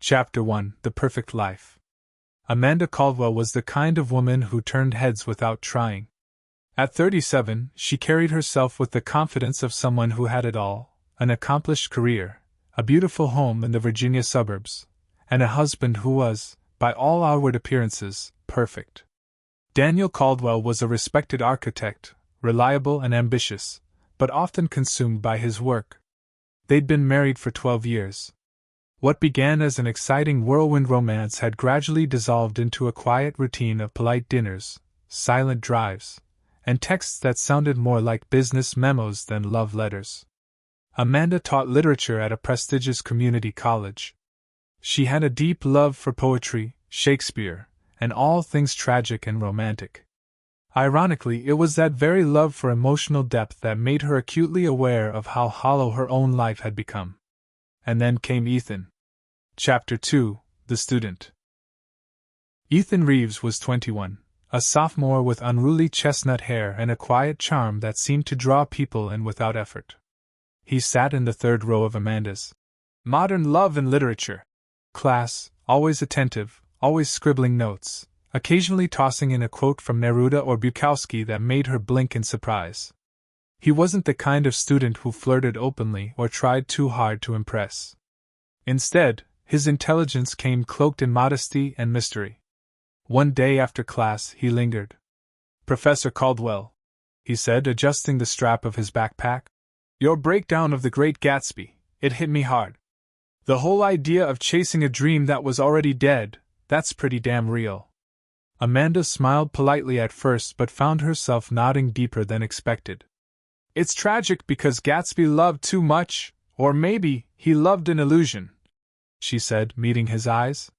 Chapter 1: The Perfect Life. Amanda Caldwell was the kind of woman who turned heads without trying. At 37, she carried herself with the confidence of someone who had it all: an accomplished career, a beautiful home in the Virginia suburbs, and a husband who was, by all outward appearances, perfect. Daniel Caldwell was a respected architect, reliable and ambitious, but often consumed by his work. They'd been married for 12 years. What began as an exciting whirlwind romance had gradually dissolved into a quiet routine of polite dinners, silent drives, and texts that sounded more like business memos than love letters. Amanda taught literature at a prestigious community college. She had a deep love for poetry, Shakespeare, and all things tragic and romantic. Ironically, it was that very love for emotional depth that made her acutely aware of how hollow her own life had become. And then came Ethan. Chapter 2: The Student. Ethan Reeves was 21, a sophomore with unruly chestnut hair and a quiet charm that seemed to draw people in without effort. He sat in the third row of Amanda's Modern Love and Literature class, always attentive, always scribbling notes, occasionally tossing in a quote from Neruda or Bukowski that made her blink in surprise. He wasn't the kind of student who flirted openly or tried too hard to impress. Instead, his intelligence came cloaked in modesty and mystery. One day after class, he lingered. "Professor Caldwell," he said, adjusting the strap of his backpack, "your breakdown of The Great Gatsby, it hit me hard. The whole idea of chasing a dream that was already dead, that's pretty damn real." Amanda smiled politely at first but found herself nodding deeper than expected. "It's tragic because Gatsby loved too much, or maybe he loved an illusion," she said, meeting his eyes.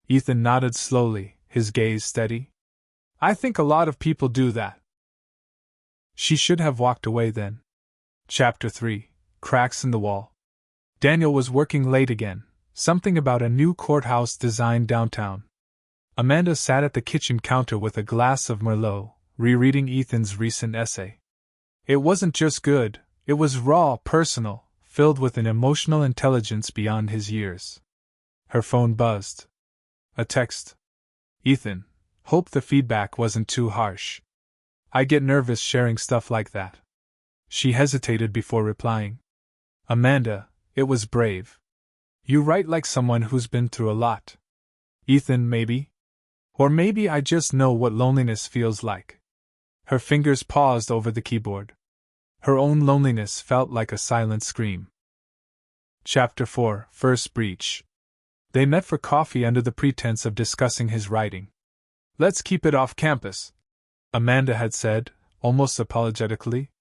Ethan nodded slowly, his gaze steady. "I think a lot of people do that." She should have walked away then. Chapter 3: Cracks in the Wall. Daniel was working late again, something about a new courthouse design downtown. Amanda sat at the kitchen counter with a glass of Merlot, rereading Ethan's recent essay. It wasn't just good, it was raw, personal, filled with an emotional intelligence beyond his years. Her phone buzzed. A text. "Ethan, hope the feedback wasn't too harsh. I get nervous sharing stuff like that." She hesitated before replying. "Amanda, it was brave. You write like someone who's been through a lot." "Ethan, maybe? Or maybe I just know what loneliness feels like." Her fingers paused over the keyboard. Her own loneliness felt like a silent scream. Chapter 4: First Breach. They met for coffee under the pretense of discussing his writing. "Let's keep it off campus," Amanda had said, almost apologetically.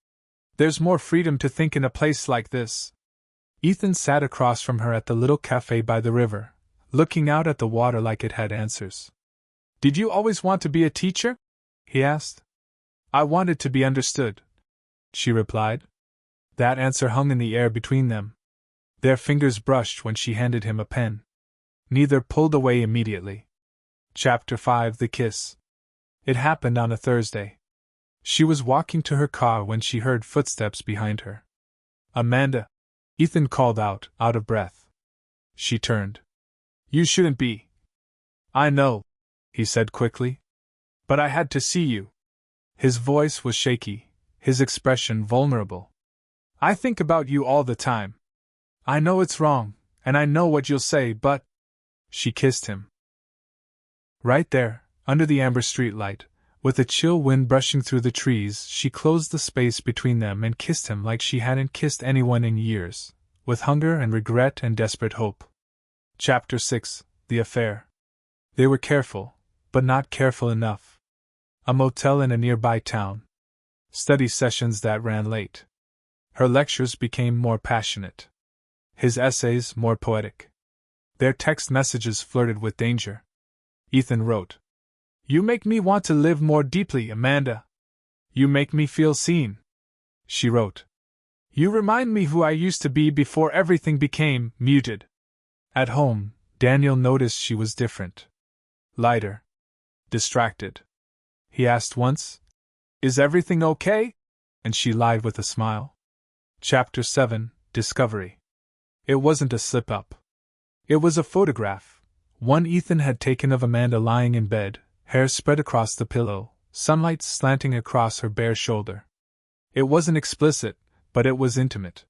"There's more freedom to think in a place like this." Ethan sat across from her at the little cafe by the river, looking out at the water like it had answers. "Did you always want to be a teacher?" he asked. "I wanted to be understood," she replied. That answer hung in the air between them. Their fingers brushed when she handed him a pen. Neither pulled away immediately. Chapter 5: The Kiss. It happened on a Thursday. She was walking to her car when she heard footsteps behind her. "Amanda!" Ethan called out of breath. She turned. "You shouldn't be." "I know," he said quickly. "But I had to see you." His voice was shaky, his expression vulnerable. "I think about you all the time. I know it's wrong, and I know what you'll say, but—" She kissed him. Right there, under the amber streetlight, with a chill wind brushing through the trees, she closed the space between them and kissed him like she hadn't kissed anyone in years, with hunger and regret and desperate hope. Chapter 6: The Affair. They were careful, but not careful enough. A motel in a nearby town. Study sessions that ran late. Her lectures became more passionate. His essays more poetic. Their text messages flirted with danger. Ethan wrote, "You make me want to live more deeply, Amanda. You make me feel seen." She wrote, "You remind me who I used to be before everything became muted." At home, Daniel noticed she was different. Lighter. Distracted. He asked once, "Is everything okay?" And she lied with a smile. Chapter 7: Discovery. It wasn't a slip-up. It was a photograph, one Ethan had taken of Amanda lying in bed, hair spread across the pillow, sunlight slanting across her bare shoulder. It wasn't explicit, but it was intimate.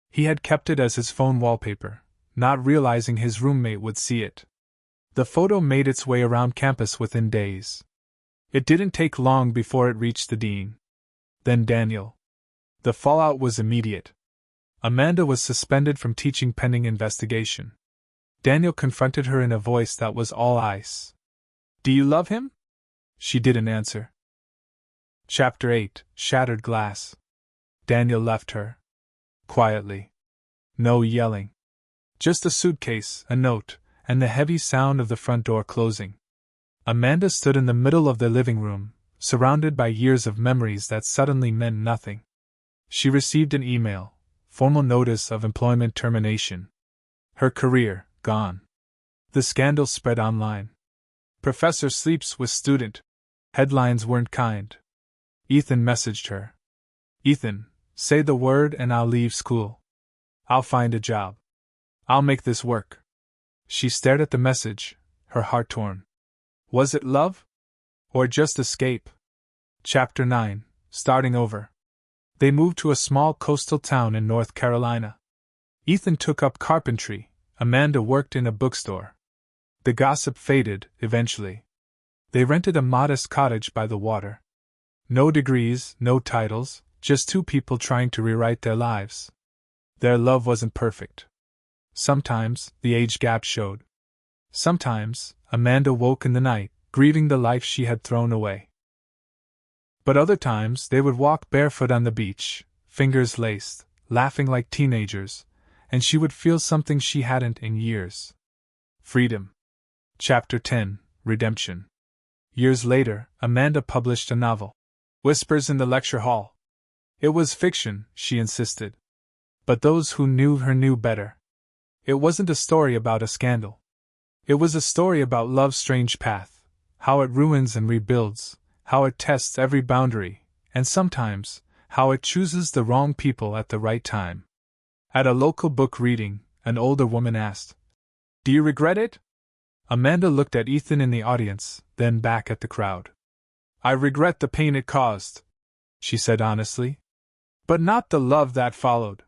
He had kept it as his phone wallpaper, not realizing his roommate would see it. The photo made its way around campus within days. It didn't take long before it reached the dean. Then Daniel. The fallout was immediate. Amanda was suspended from teaching pending investigation. Daniel confronted her in a voice that was all ice. "Do you love him?" She didn't answer. Chapter 8: Shattered Glass. Daniel left her. Quietly. No yelling. Just a suitcase, a note, and the heavy sound of the front door closing. Amanda stood in the middle of the living room, surrounded by years of memories that suddenly meant nothing. She received an email, formal notice of employment termination. Her career, gone. The scandal spread online. Professor sleeps with student. Headlines weren't kind. Ethan messaged her. "Ethan, say the word and I'll leave school. I'll find a job. I'll make this work." She stared at the message, her heart torn. Was it love? Or just escape? Chapter 9: Starting Over. They moved to a small coastal town in North Carolina. Ethan took up carpentry, Amanda worked in a bookstore. The gossip faded, eventually. They rented a modest cottage by the water. No degrees, no titles, just two people trying to rewrite their lives. Their love wasn't perfect. Sometimes, the age gap showed. Sometimes, Amanda woke in the night, grieving the life she had thrown away. But other times they would walk barefoot on the beach, fingers laced, laughing like teenagers, and she would feel something she hadn't in years. Freedom. Chapter 10: Redemption. Years later, Amanda published a novel. Whispers in the Lecture Hall. It was fiction, she insisted. But those who knew her knew better. It wasn't a story about a scandal. It was a story about love's strange path, how it ruins and rebuilds, how it tests every boundary, and sometimes, how it chooses the wrong people at the right time. At a local book reading, an older woman asked, "Do you regret it?" Amanda looked at Ethan in the audience, then back at the crowd. "I regret the pain it caused," she said honestly. "But not the love that followed."